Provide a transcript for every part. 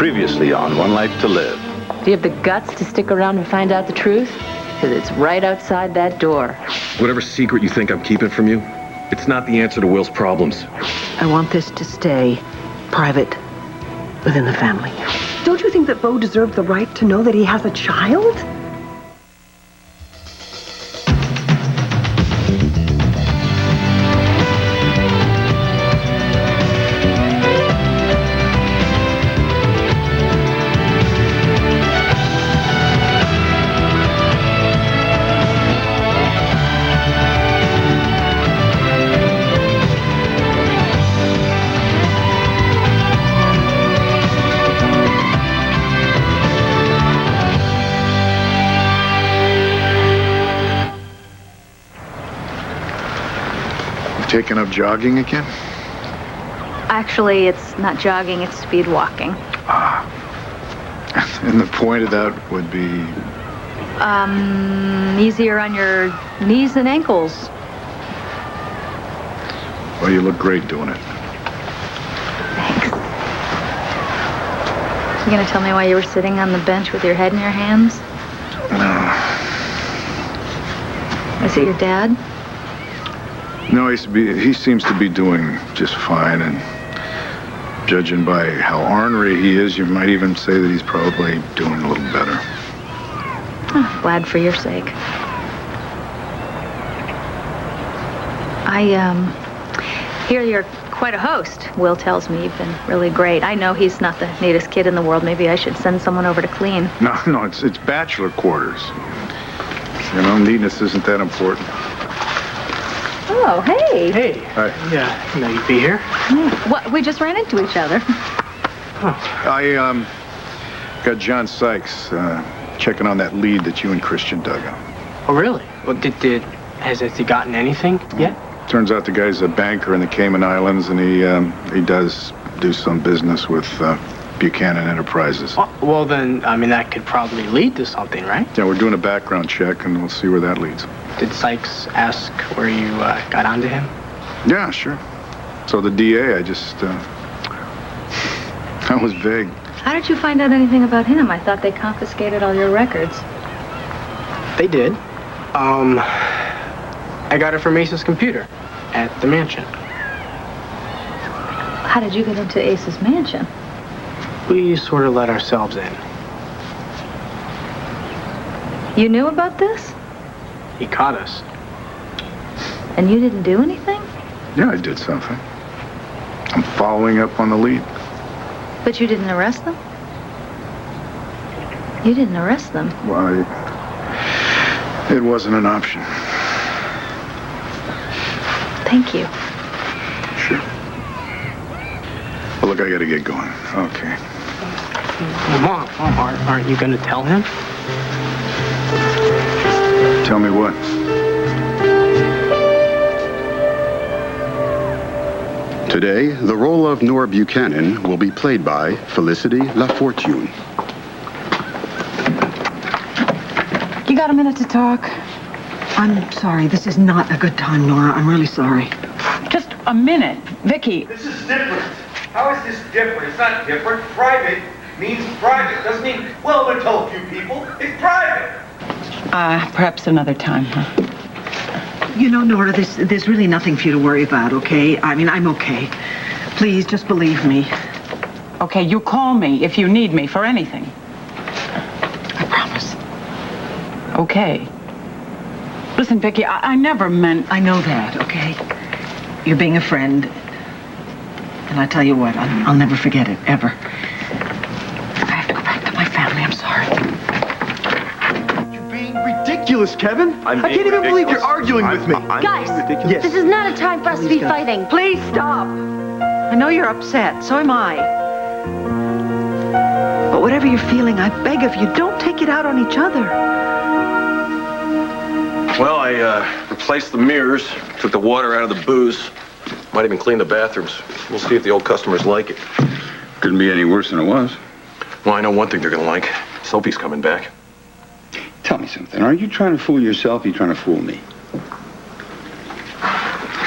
Previously on One Life to Live. Do you have the guts to stick around and find out the truth? Because it's right outside that door. Whatever secret you think I'm keeping from you, it's not the answer to Will's problems. I want this to stay private within the family. Don't you think that Beau deserves the right to know that he has a child? Taking up jogging again? Actually, it's not jogging, it's speed walking. And the point of that would be? Easier on your knees and ankles. Well, you look great doing it. Thanks. You gonna tell me why you were sitting on the bench with your head in your hands? No. Is it your dad? No, he seems to be doing just fine, and judging by how ornery he is, you might even say that he's probably doing a little better. Oh, glad for your sake. I hear you're quite a host. Will tells me you've been really great. I know he's not the neatest kid in the world. Maybe I should send someone over to clean. No, it's bachelor quarters. You know, neatness isn't that important. Oh, hey. Hey. Hi. Yeah, you know you'd be here. What? We just ran into each other. I got John Sykes checking on that lead that you and Christian dug up. Oh, really? Well, has he gotten anything yet? Turns out the guy's a banker in the Cayman Islands, and he does do some business with Buchanan Enterprises. Oh, well, then, I mean, that could probably lead to something, right? Yeah, we're doing a background check, and we'll see where that leads. Did Sykes ask where you got onto him? Yeah, sure. So the DA, I was vague. How did you find out anything about him? I thought they confiscated all your records. They did. I got it from Ace's computer at the mansion. How did you get into Ace's mansion? We sort of let ourselves in. You knew about this? He caught us. And you didn't do anything? Yeah, I did something. I'm following up on the lead. But you didn't arrest them? You didn't arrest them? Why, it wasn't an option. Thank you. Sure. Well, look, I gotta get going. Okay. Mom, aren't you going to tell him? Tell me what? Today, the role of Nora Buchanan will be played by Felicity LaFortune. You got a minute to talk? I'm sorry. This is not a good time, Nora. I'm really sorry. Just a minute. Vicky. This is different. How is this different? It's not different. Private means private. Doesn't mean, well, I'm going to tell a few people. It's private. Perhaps another time, huh? You know, Nora, there's really nothing for you to worry about, okay? I mean, I'm okay. Please, just believe me. Okay, you call me if you need me for anything. I promise. Okay. Listen, Vicky, I never meant... I know that, okay? You're being a friend. And I tell you what, I'll never forget it, ever. I have to go back to my family. I'm sorry. You're being ridiculous, Kevin. I can't even believe you're arguing with me. Guys, Yes. this is not a time for us to be fighting. Please stop. I know you're upset. So am I. But whatever you're feeling, I beg of you, don't take it out on each other. Well, I replaced the mirrors, took the water out of the booze, might even clean the bathrooms. We'll see if the old customers like it. Couldn't be any worse than it was. Well, I know one thing they're gonna like. Soapy's coming back. Tell me something. Are you trying to fool yourself or are you trying to fool me?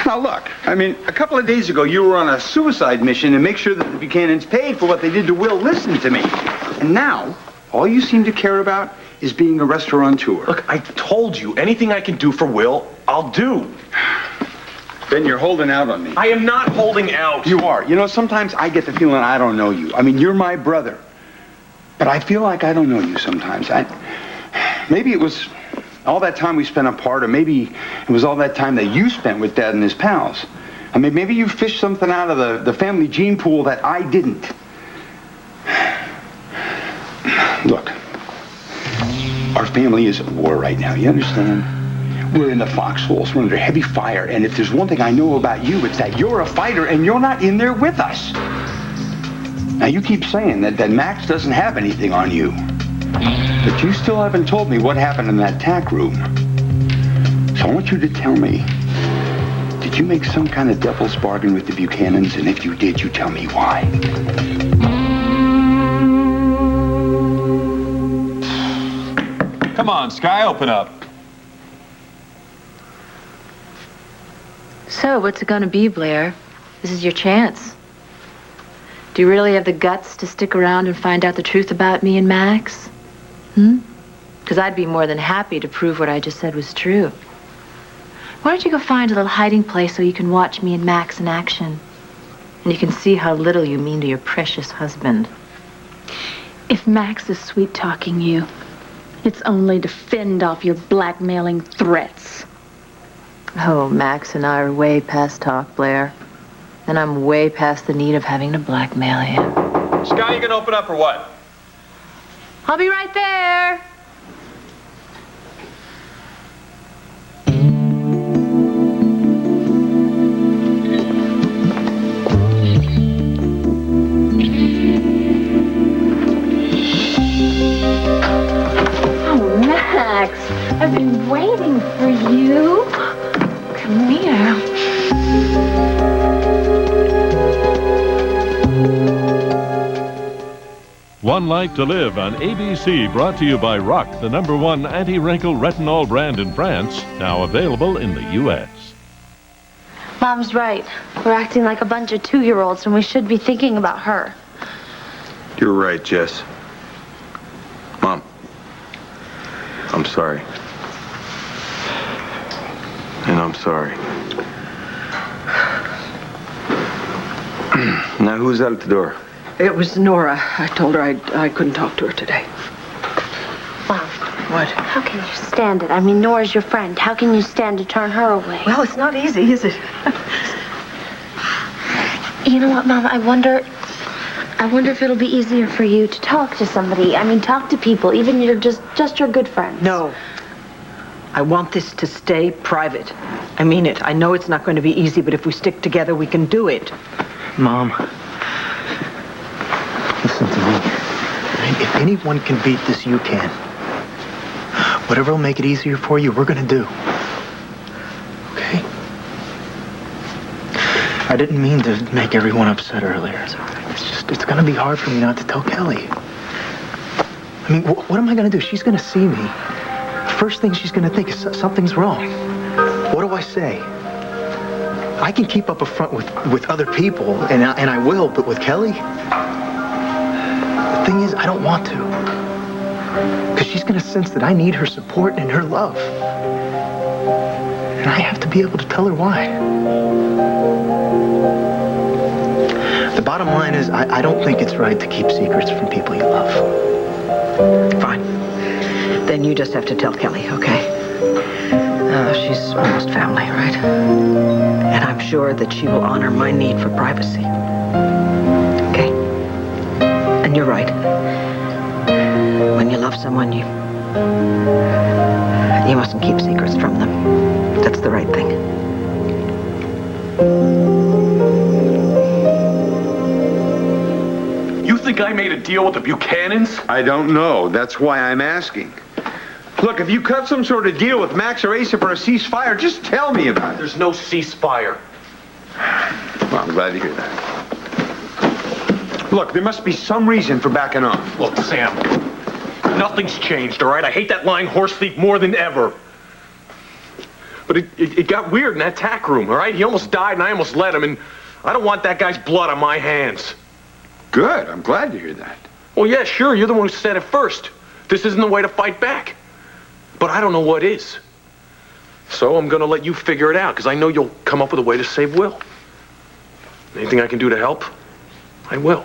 Now, Now, look, I mean, a couple of days ago, you were on a suicide mission to make sure that the Buchanans paid for what they did to Will. Listen to me. And now, all you seem to care about is being a restaurateur. Look, I told you, anything I can do for Will, I'll do. Then you're holding out on me. I am not holding out. You are. You know, sometimes I get the feeling I don't know you. I mean, you're my brother. But I feel like I don't know you sometimes. Maybe it was all that time we spent apart, or maybe it was all that time that you spent with Dad and his pals. I mean, maybe you fished something out of the family gene pool that I didn't. Look, our family is at war right now, you understand? We're in the foxholes, we're under heavy fire, and if there's one thing I know about you, it's that you're a fighter and you're not in there with us. Now, you keep saying that Max doesn't have anything on you. But you still haven't told me what happened in that tack room. So I want you to tell me, did you make some kind of devil's bargain with the Buchanans? And if you did, you tell me why. Come on, Sky, open up. So, what's it gonna be, Blair? This is your chance. Do you really have the guts to stick around and find out the truth about me and Max? Because I'd be more than happy to prove what I just said was true. Why don't you go find a little hiding place so you can watch me and Max in action? And you can see how little you mean to your precious husband. If Max is sweet-talking you, it's only to fend off your blackmailing threats. Oh, Max and I are way past talk, Blair. And I'm way past the need of having to blackmail you. Sky, you gonna open up or what? I'll be right there. Oh, Max, I've been waiting for you. Come here. One Life to Live on ABC, brought to you by Rock, the #1 anti-wrinkle retinol brand in France, now available in the U.S. Mom's right. We're acting like a bunch of 2-year-olds, and we should be thinking about her. You're right, Jess. Mom, I'm sorry. And I'm sorry. Now, who's out at the door? It was Nora. I told her I couldn't talk to her today. Mom. What? How can you stand it? I mean, Nora's your friend. How can you stand to turn her away? Well, it's not easy, is it? You know what, Mom? I wonder if it'll be easier for you to talk to somebody. I mean, talk to people, even you're just your good friends. No. I want this to stay private. I mean it. I know it's not going to be easy, but if we stick together, we can do it. Mom, listen to me. If anyone can beat this, you can. Whatever will make it easier for you, we're going to do. Okay? I didn't mean to make everyone upset earlier. It's going to be hard for me not to tell Kelly. I mean, what am I going to do? She's going to see me. First thing she's going to think is something's wrong. What do I say? I can keep up a front with other people, and I will, but with Kelly? The thing is, I don't want to. Because she's going to sense that I need her support and her love. And I have to be able to tell her why. The bottom line is, I don't think it's right to keep secrets from people you love. Fine. Then you just have to tell Kelly, okay? She's almost family, right? And I'm sure that she will honor my need for privacy. Okay? And you're right. When you love someone, you mustn't keep secrets from them. That's the right thing. You think I made a deal with the Buchanans? I don't know. That's why I'm asking. Look, if you cut some sort of deal with Max or Asa for a ceasefire, just tell me about it. There's no ceasefire. Well, I'm glad to hear that. Look, there must be some reason for backing off. Look, Sam, nothing's changed, all right? I hate that lying horse thief more than ever. But But it got weird in that tack room, all right? He almost died, and I almost let him, and I don't want that guy's blood on my hands. Good. I'm glad to hear that. Well, yeah, sure, you're the one who said it first. This isn't the way to fight back. But I don't know what is. So I'm gonna let you figure it out, because I know you'll come up with a way to save Will. Anything I can do to help, I will.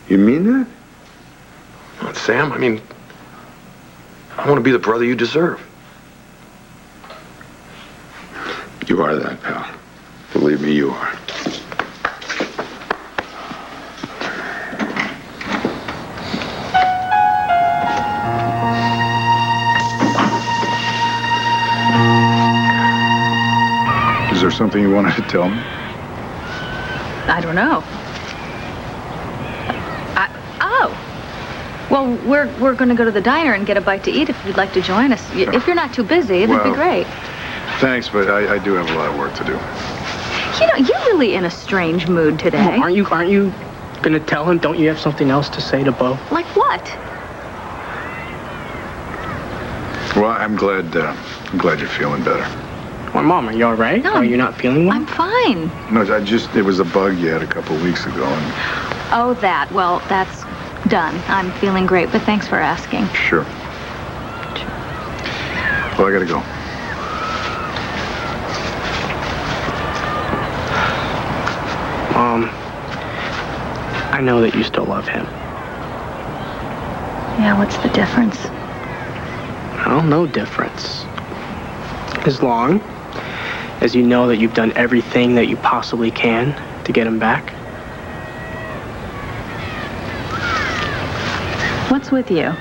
You mean that? Well, Sam, I mean, I want to be the brother you deserve. You are that, pal. Believe me, you are. Is there something you wanted to tell me? I don't know. Well, we're going to go to the diner and get a bite to eat if you'd like to join us. If you're not too busy, it'd be great. Thanks, but I do have a lot of work to do. You know, you're really in a strange mood today. Well, aren't you going to tell him? Don't you have something else to say to Bo? Like what? Well, I'm glad you're feeling better. Well, Mom, are you all right? No, are you not feeling well? I'm fine. No, it was a bug you had a couple weeks ago. And... Oh, that. Well, that's done. I'm feeling great, but thanks for asking. Sure. Well, I gotta go. Mom, I know that you still love him. Yeah, what's the difference? Well, no difference. As long as you know that you've done everything that you possibly can to get him back. What's with you?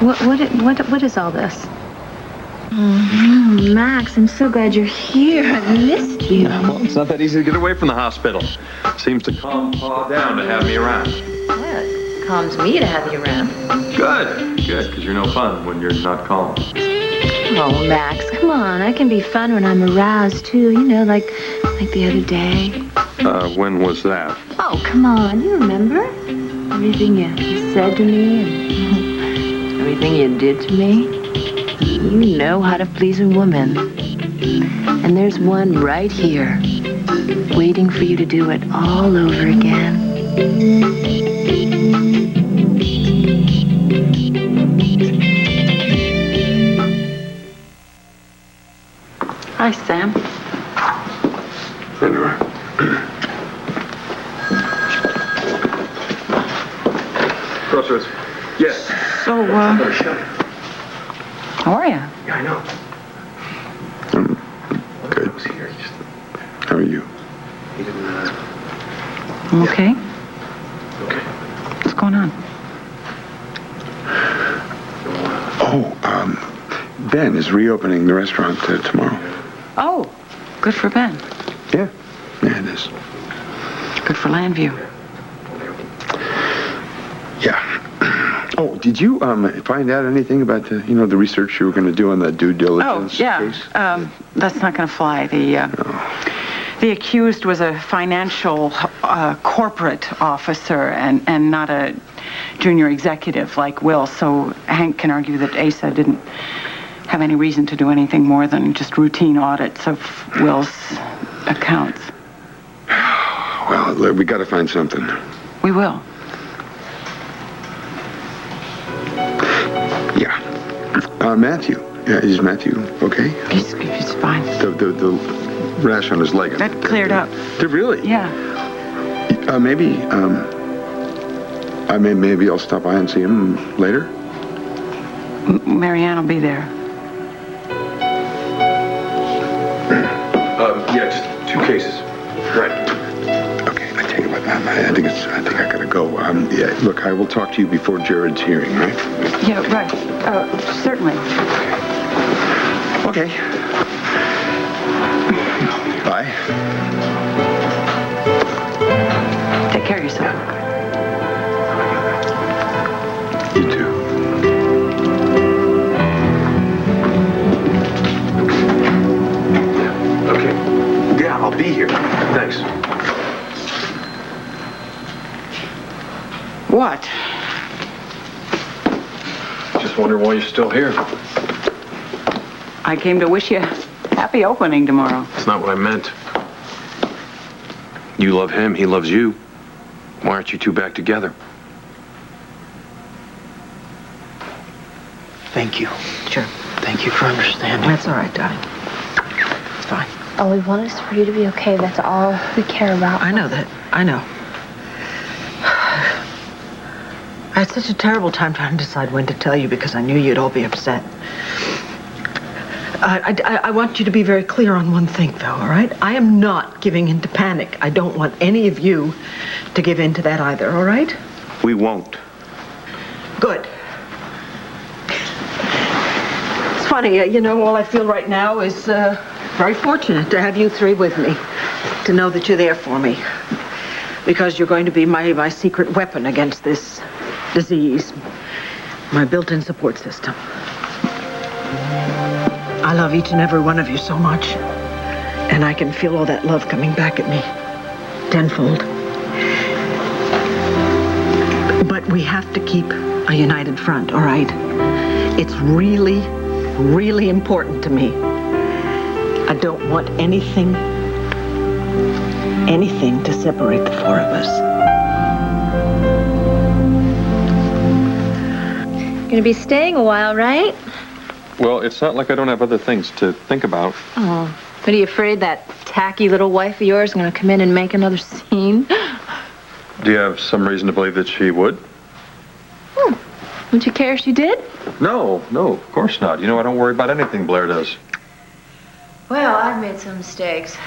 What is all this? Oh, Max, I'm so glad you're here. I've missed you. Well, it's not that easy to get away from the hospital. Seems to calm Pa down to have me around. Well, it calms me to have you around. Good, because you're no fun when you're not calm. Oh, Max, come on. I can be fun when I'm aroused, too. You know, like the other day. When was that? Oh, come on. You remember? Everything you said to me and everything you did to me. You know how to please a woman. And there's one right here, waiting for you to do it all over again. Hi, Sam. Crossroads. Yes. So, how are you? Yeah, I know. Good. How are you? He didn't, I'm okay. Okay. What's going on? Ben is reopening the restaurant tomorrow. Oh, good for Ben. Yeah, it is. Good for Landview. Yeah. Oh, did you find out anything about the research you were going to do on the due diligence case? That's not going to fly. The accused was a financial corporate officer and not a junior executive like Will, so Hank can argue that Asa didn't have any reason to do anything more than just routine audits of Will's accounts. Well, we got to find something. We will. Yeah. Matthew. Yeah, is Matthew okay? He's fine. The rash on his leg. That cleared up. Did really? Yeah. Maybe I'll stop by and see him later. Marianne will be there. Yeah, just 2 cases. Right. Okay, I tell you what, I think I gotta go. Yeah, look, I will talk to you before Jared's hearing, right? Yeah, right. Certainly. Okay. Bye. Take care of yourself. You too. Okay. Yeah, I'll be here. Thanks. What? Just wondering why you're still here. I came to wish you happy opening tomorrow. That's not what I meant. You love him, he loves you. Why aren't you two back together? Thank you. Sure. Thank you for understanding. That's all right, darling. It's fine. All we want is for you to be okay. That's all we care about. I know that. I know. I had such a terrible time trying to decide when to tell you because I knew you'd all be upset. I want you to be very clear on one thing, though, all right? I am not giving in to panic. I don't want any of you to give in to that either, all right? We won't. Good. It's funny, all I feel right now is very fortunate to have you three with me, to know that you're there for me, because you're going to be my secret weapon against this disease, my built-in support system. I love each and every one of you so much, and I can feel all that love coming back at me tenfold. But we have to keep a united front, all right? It's really, really important to me. I don't want anything to separate the four of us. Gonna be staying a while, right? Well, it's not like I don't have other things to think about. Oh, but are you afraid that tacky little wife of yours is gonna come in and make another scene? Do you have some reason to believe that she would? Wouldn't you care if she did? No, of course not. You know, I don't worry about anything Blair does. Well, I've made some mistakes.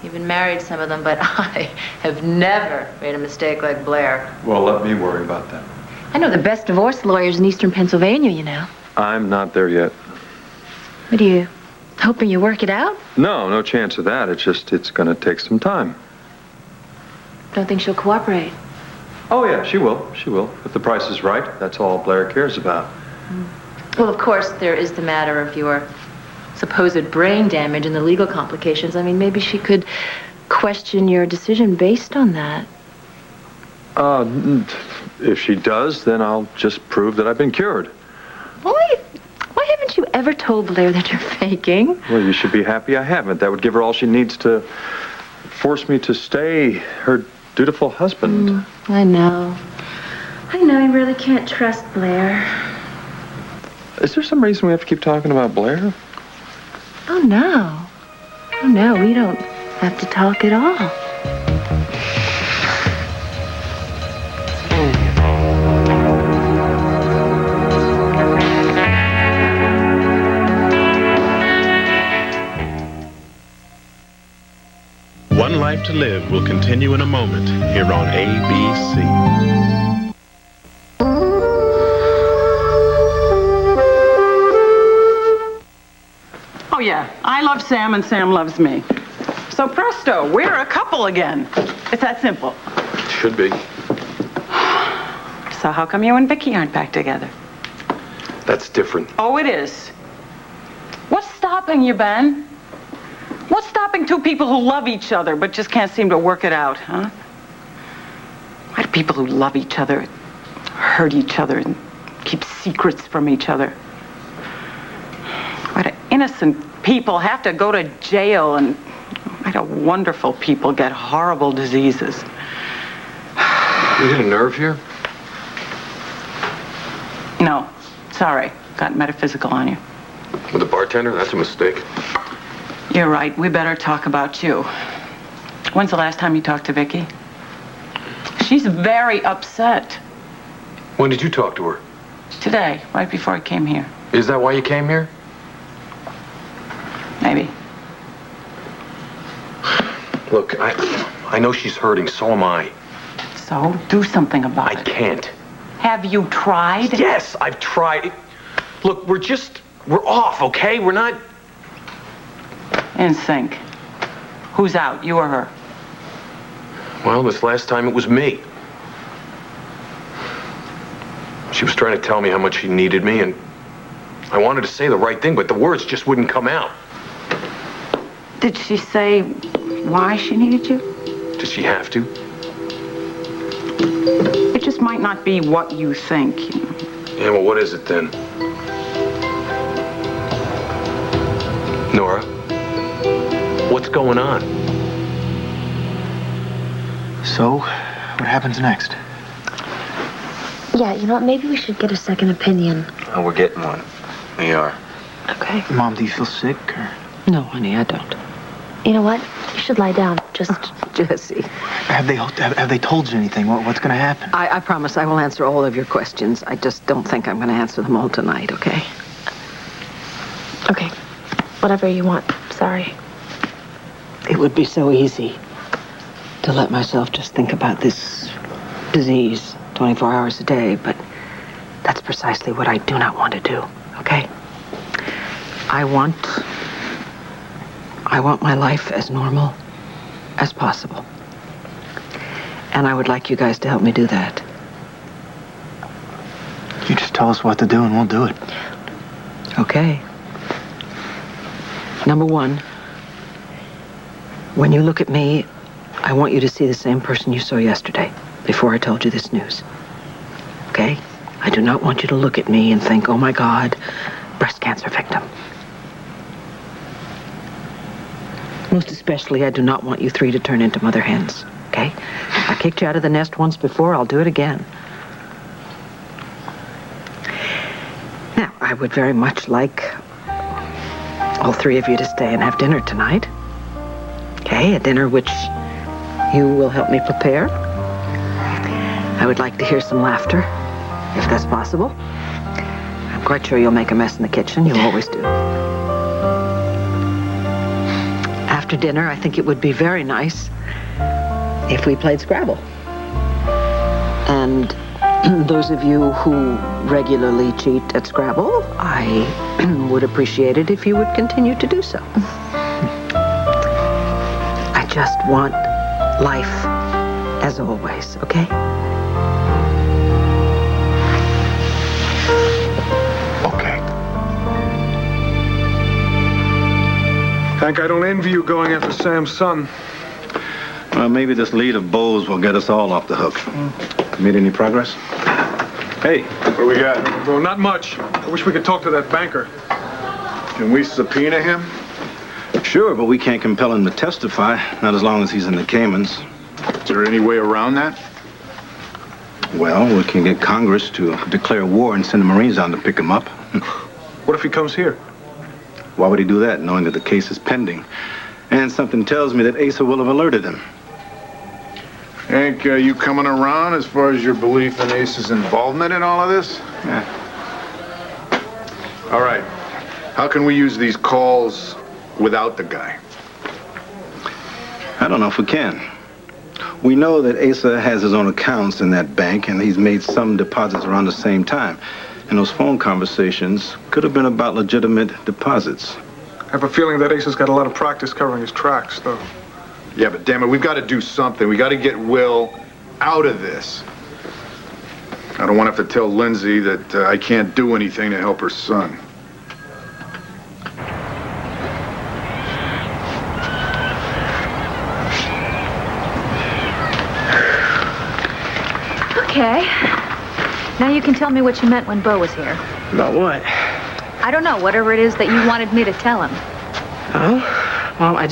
Even married some of them, but I have never made a mistake like Blair. Well, let me worry about that. I know the best divorce lawyers in eastern Pennsylvania, you know. I'm not there yet. What are you hoping you work it out? No chance of that. It's going to take some time. Don't think she'll cooperate. Oh, yeah, she will. If the price is right, that's all Blair cares about. Well, of course, there is the matter of your supposed brain damage and the legal complications. I mean, maybe she could question your decision based on that. If she does, then I'll just prove that I've been cured. Why haven't you ever told Blair that you're faking? Well, you should be happy I haven't. That would give her all she needs to force me to stay her dutiful husband. I know. You really can't trust Blair. Is there some reason we have to keep talking about Blair? Oh, no, we don't have to talk at all. One Life to Live will continue in a moment here on ABC. Oh, yeah. I love Sam and Sam loves me. So presto, we're a couple again. It's that simple. Should be. So how come you and Vicky aren't back together? That's different. Oh, it is. What's stopping you, Ben? What's stopping two people who love each other but just can't seem to work it out, huh? Why do people who love each other hurt each other and keep secrets from each other? Why do innocent people have to go to jail, and why do wonderful people get horrible diseases? You hit a nerve here? No, sorry. Got metaphysical on you. With the bartender? That's a mistake. You're right. We better talk about you. When's the last time you talked to Vicky? She's very upset. When did you talk to her? Today, right before I came here. Is that why you came here? Maybe. Look, I know she's hurting, so am I. So, do something about it. I can't. Have you tried? Yes, I've tried. Look, we're off, okay? We're not... In sync. Who's out, you or her? Well, this last time it was me. She was trying to tell me how much she needed me, and I wanted to say the right thing, but the words just wouldn't come out. Did she say why she needed you? Did she have to? It just might not be what you think. Yeah, well, what is it then? what's going on. So, what happens next? Yeah, you know what? Maybe we should get a second opinion. Oh, we're getting one. We are. Okay. Mom, do you feel sick? Or? No, honey, I don't. You know what? You should lie down. Just... Jesse. Have they told you anything? What's going to happen? I promise I will answer all of your questions. I just don't think I'm going to answer them all tonight, okay? Okay. Whatever you want. Sorry. It would be so easy to let myself just think about this disease 24 hours a day, but that's precisely what I do not want to do, okay? I want my life as normal as possible. And I would like you guys to help me do that. You just tell us what to do and we'll do it. Okay. Number one, when you look at me, I want you to see the same person you saw yesterday, before I told you this news. Okay? I do not want you to look at me and think, oh my God, breast cancer victim. Most especially, I do not want you three to turn into mother hens, okay? I kicked you out of the nest once before, I'll do it again. Now, I would very much like all three of you to stay and have dinner tonight. Okay, a dinner which you will help me prepare. I would like to hear some laughter, if that's possible. I'm quite sure you'll make a mess in the kitchen. You always do. After dinner, I think it would be very nice if we played Scrabble. And those of you who regularly cheat at Scrabble, I would appreciate it if you would continue to do so. I just want life as always, okay? Okay. Hank, I don't envy you going after Sam's son. Well, maybe this lead of Bo's will get us all off the hook. Made any progress? Hey, what do we got? Well, not much. I wish we could talk to that banker. Can we subpoena him? Sure, but we can't compel him to testify, not as long as he's in the Caymans. Is there any way around that? Well, we can get Congress to declare war and send the Marines on to pick him up. What if he comes here? Why would he do that, knowing that the case is pending? And something tells me that Asa will have alerted him. Hank, you coming around as far as your belief in Ace's involvement in all of this? Yeah. All right. How can we use these calls without the guy? I don't know if we can. We know that Asa has his own accounts in that bank, and he's made some deposits around the same time. And those phone conversations could have been about legitimate deposits. I have a feeling that Asa's got a lot of practice covering his tracks, though. Yeah, but damn it, we've got to do something. We got to get Will out of this. I don't want to have to tell Lindsay that I can't do anything to help her son. Okay. Now you can tell me what you meant when Bo was here. About what? I don't know, whatever it is that you wanted me to tell him. Oh? Well, I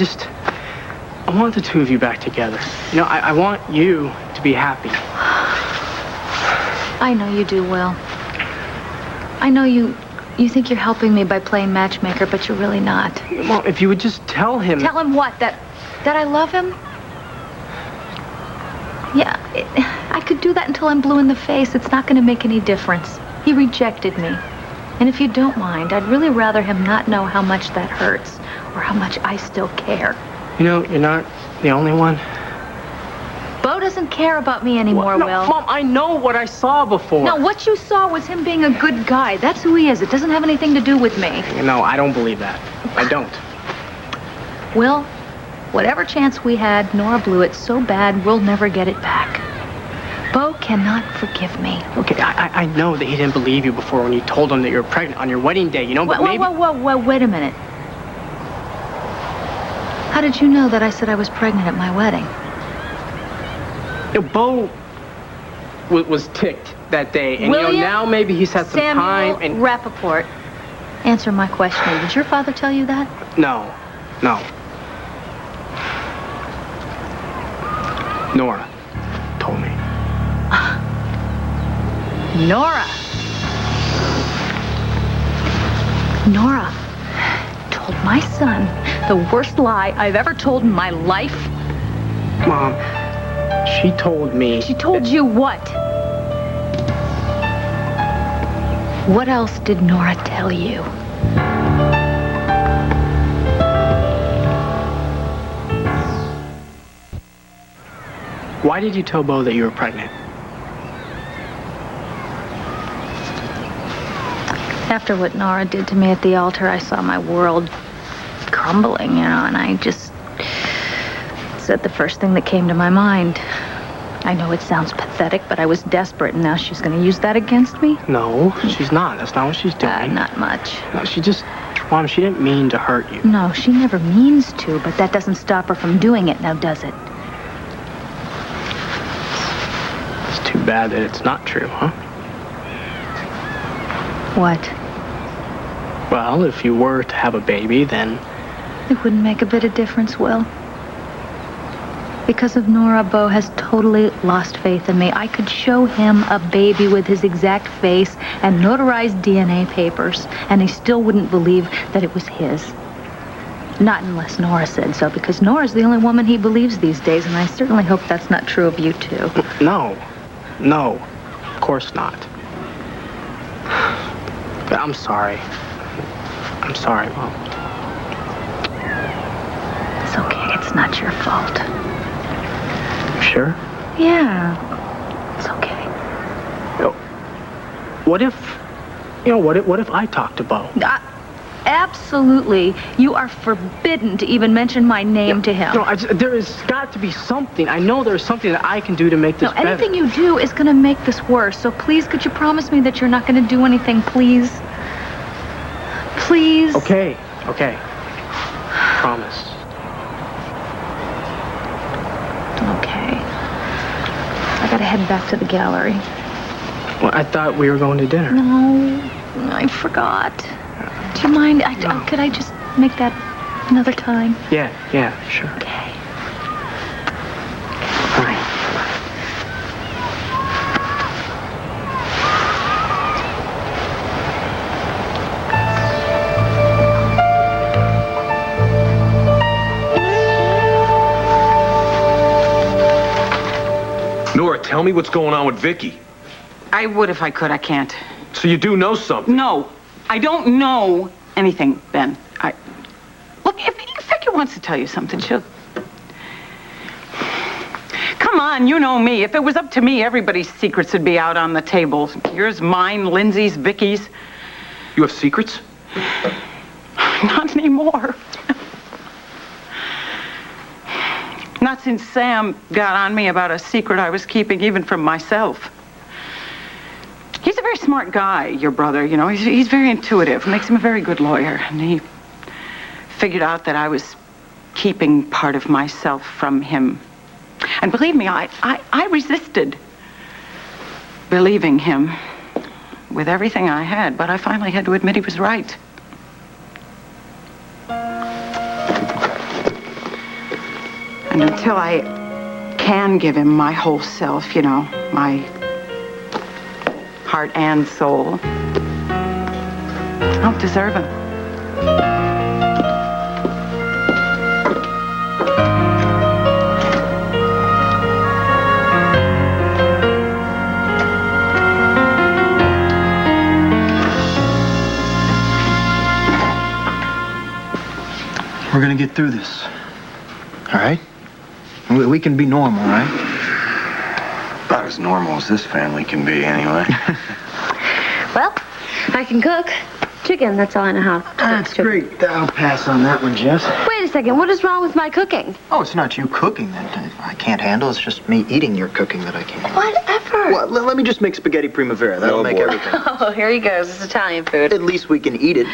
want the two of you back together. You know, I want you to be happy. I know you do, Will. I know you think you're helping me by playing matchmaker, but you're really not. Well, if you would just tell him... Tell him what? That I love him? Yeah, I could do that until I'm blue in the face. It's not going to make any difference. He rejected me. And if you don't mind, I'd really rather him not know how much that hurts or how much I still care. You know, you're not the only one. Bo doesn't care about me anymore, No, Will. Mom, I know what I saw before. No, what you saw was him being a good guy. That's who he is. It doesn't have anything to do with me. No, I don't believe that. I don't. Will, whatever chance we had, Nora blew it so bad we'll never get it back. Bo cannot forgive me. Okay, I know that he didn't believe you before when you told him that you were pregnant on your wedding day, you know, but maybe... Whoa, wait a minute. How did you know that I said I was pregnant at my wedding? You know, Bo was ticked that day, and William you know, now maybe he's had some time and... Rappaport, answer my question. Did your father tell you that? No. Nora told me. Nora! Nora told my son the worst lie I've ever told in my life. Mom, she told me... She told you what? What else did Nora tell you? Why did you tell Bo that you were pregnant? After what Nora did to me at the altar, I saw my world crumbling, and I just said the first thing that came to my mind. I know it sounds pathetic, but I was desperate, and now she's going to use that against me? No, she's not. That's not what she's doing. Not much. No, Mom, she didn't mean to hurt you. No, she never means to, but that doesn't stop her from doing it, now does it? It's too bad that it's not true, huh? What? Well, if you were to have a baby, then... It wouldn't make a bit of difference, Will. Because of Nora, Bo has totally lost faith in me. I could show him a baby with his exact face and notarized DNA papers, and he still wouldn't believe that it was his. Not unless Nora said so, because Nora's the only woman he believes these days, and I certainly hope that's not true of you, too. No, of course not. But I'm sorry. I'm sorry, Mom. It's okay. It's not your fault. You sure? Yeah. It's okay. What if I talked to Bo? Absolutely. You are forbidden to even mention my name to him. No, there has got to be something. I know there's something that I can do to make this better. Anything you do is going to make this worse. So please, could you promise me that you're not going to do anything, please? Please? Okay. Promise. Okay. I gotta head back to the gallery. Well, I thought we were going to dinner. No, I forgot. Do you mind? Could I just make that another time? Yeah, sure. Okay. Fine. Nora, tell me what's going on with Vicky. I would if I could. I can't. So you do know something? No, I don't know anything, Ben. Look, if Vicky wants to tell you something, she'll... Come on, you know me. If it was up to me, everybody's secrets would be out on the table. Yours, mine, Lindsay's, Vicky's. You have secrets? Not anymore. Not since Sam got on me about a secret I was keeping even from myself. He's a very smart guy, your brother, you know. He's very intuitive. Makes him a very good lawyer. And he figured out that I was keeping part of myself from him. And believe me, I resisted believing him with everything I had, but I finally had to admit he was right. And until I can give him my whole self, you know, my heart and soul, I don't deserve him. We're gonna get through this. All right? We can be normal, right? About as normal as this family can be, anyway. Well, I can cook. Chicken, that's all I know how to cook. That's great. I'll pass on that one, Jess. Wait a second, what is wrong with my cooking? Oh, it's not you cooking that I can't handle. It's just me eating your cooking that I can't. Whatever. Well, let me just make spaghetti primavera. That'll make everything. Oh, here he goes. It's Italian food. At least we can eat it.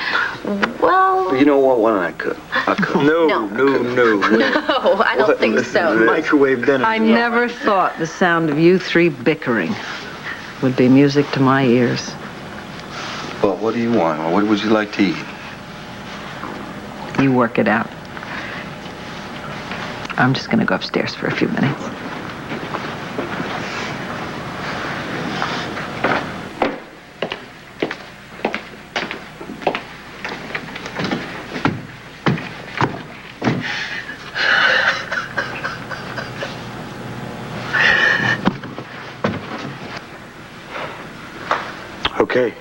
Well... You know what? Why don't I cook? I'll cook. No. No, I don't think so. Microwave dinner. I never thought the sound of you three bickering would be music to my ears. Well, what do you want? What would you like to eat? You work it out. I'm just going to go upstairs for a few minutes. Okay,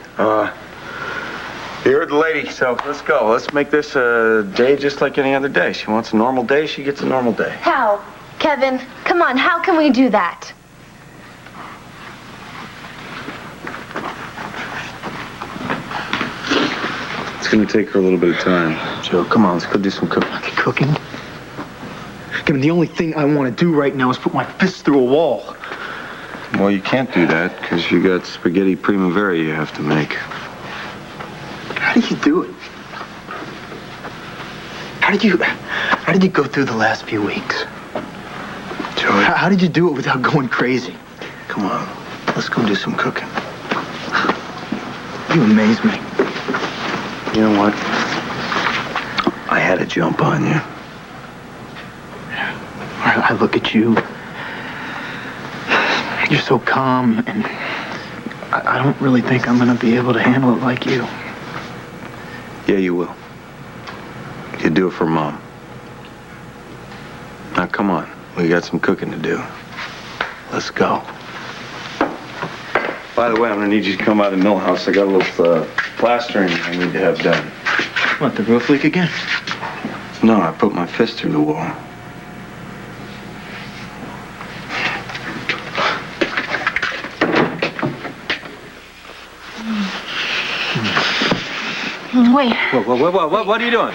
you heard the lady, so let's go. Let's make this a day just like any other day. She wants a normal day, she gets a normal day. How? Kevin, come on, how can we do that? It's gonna take her a little bit of time. Joe, come on, let's go do some cooking. Cooking? Kevin, the only thing I want to do right now is put my fist through a wall. Well, you can't do that because you got spaghetti primavera you have to make. How do you do it? How did you go through the last few weeks? Joey. How did you do it without going crazy? Come on, let's go do some cooking. You amaze me. You know what? I had a jump on you. I look at you. You're so calm, and I don't really think I'm going to be able to handle it like you. Yeah, you will. You do it for Mom. Now, come on. We got some cooking to do. Let's go. By the way, I'm going to need you to come out of the mill house. I got a little plastering I need to have done. What, the roof leak again? No, I put my fist through the wall. Wait, What are you doing?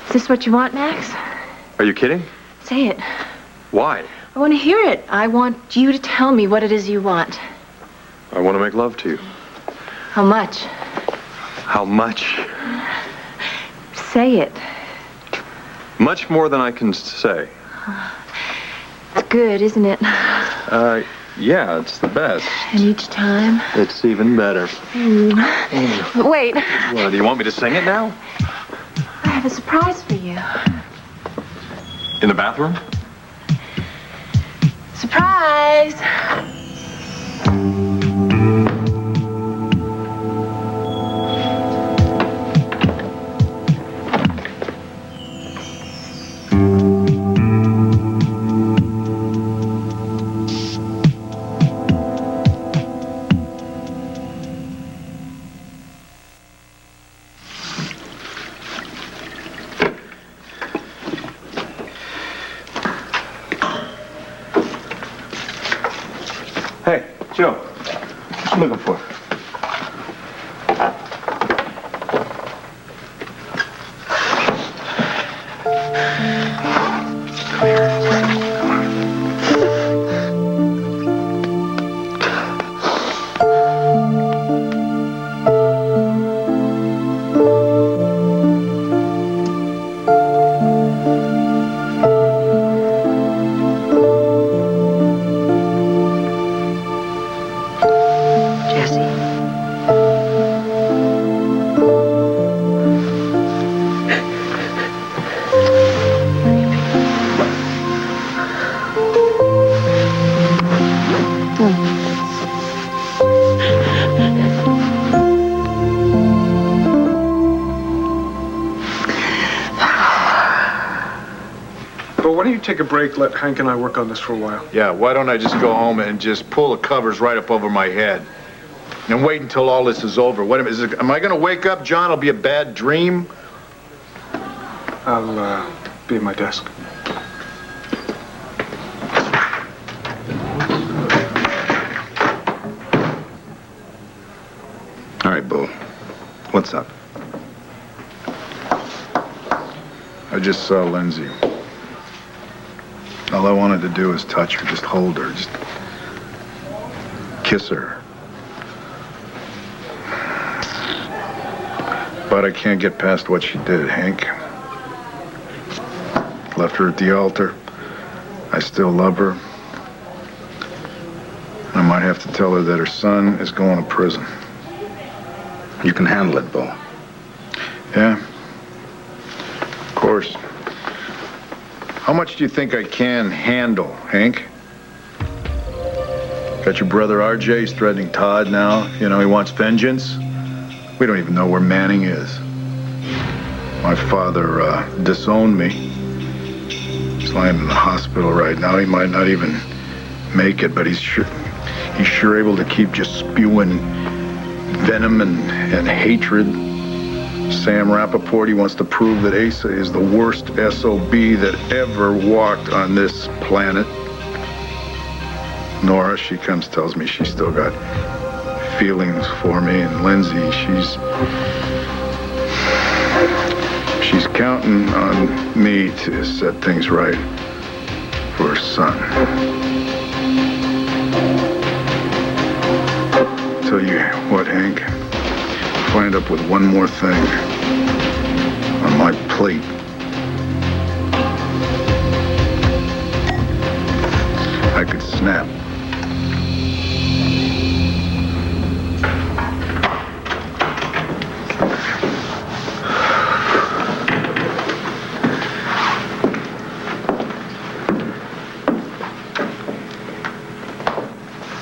is this what you want, Max? Are you kidding? Say it. Why? I want to hear it. I want you to tell me what it is you want. I want to make love to you. How much? How much? Say it. Much more than I can say. It's good, isn't it? Yeah, it's the best. And each time? It's even better. Wait. What, do you want me to sing it now? I have a surprise for you. In the bathroom? Surprise! Hey, Joe. What you looking for? Why don't you take a break, let Hank and I work on this for a while? Yeah, why don't I just go home and just pull the covers right up over my head and wait until all this is over? Am I going to wake up, John? It'll be a bad dream? I'll be at my desk. All right, Bo. What's up? I just saw Lindsay. All I wanted to do was touch her, just hold her, just kiss her. But I can't get past what she did, Hank. Left her at the altar. I still love her. I might have to tell her that her son is going to prison. You can handle it, Bo. Yeah? Of course. How much do you think I can handle, Hank? Got your brother RJ, he's threatening Todd now. You know, he wants vengeance. We don't even know where Manning is. My father disowned me. He's lying in the hospital right now. He might not even make it, but he's sure able to keep just spewing venom and hatred. Sam Rappaport, he wants to prove that Asa is the worst SOB that ever walked on this planet. Nora, she comes, tells me she's still got feelings for me. And Lindsay, she's counting on me to set things right for her son. Tell you what, Hank, if I end up with one more thing on my plate, I could snap.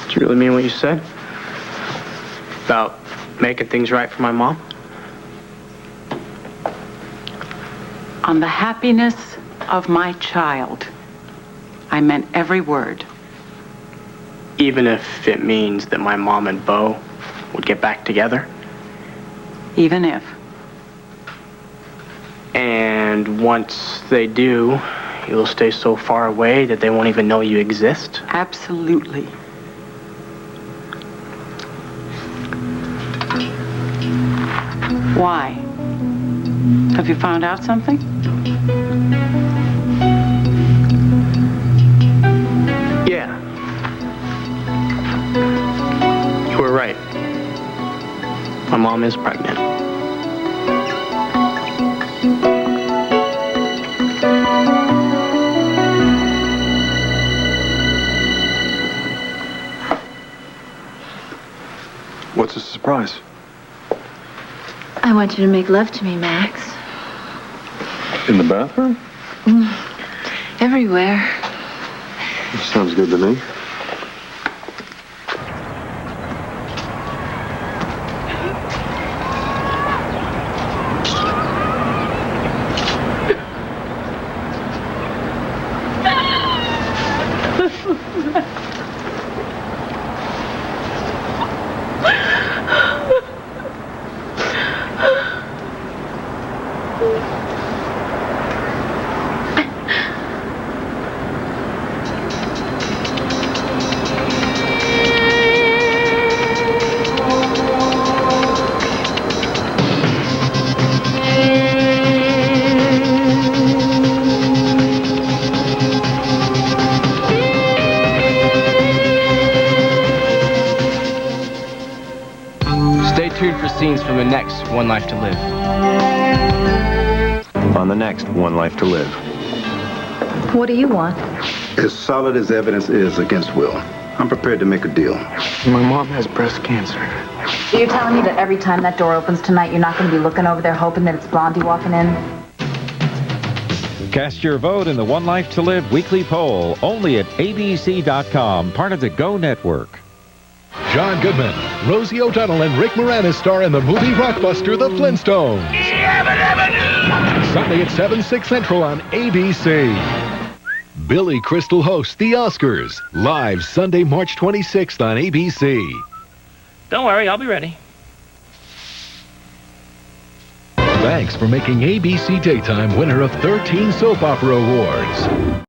Did you really mean what you said? About making things right for my mom? On the happiness of my child, I meant every word. Even if it means that my mom and Bo would get back together? Even if. And once they do, you'll stay so far away that they won't even know you exist? Absolutely. Why? Have you found out something? Yeah. You were right. My mom is pregnant. What's a surprise? I want you to make love to me, Max. In the bathroom? Everywhere. Sounds good to me. Stay tuned for scenes from the next One Life to Live. On the next One Life to Live. What do you want? As solid as evidence is against Will, I'm prepared to make a deal. My mom has breast cancer. So you're telling me that every time that door opens tonight, you're not going to be looking over there hoping that it's Blondie walking in? Cast your vote in the One Life to Live weekly poll only at abc.com, part of the Go Network. John Goodman, Rosie O'Donnell, and Rick Moranis star in the movie blockbuster The Flintstones. Sunday at 7, 6 Central on ABC. Billy Crystal hosts The Oscars, live Sunday, March 26th on ABC. Don't worry, I'll be ready. Thanks for making ABC Daytime winner of 13 soap opera awards.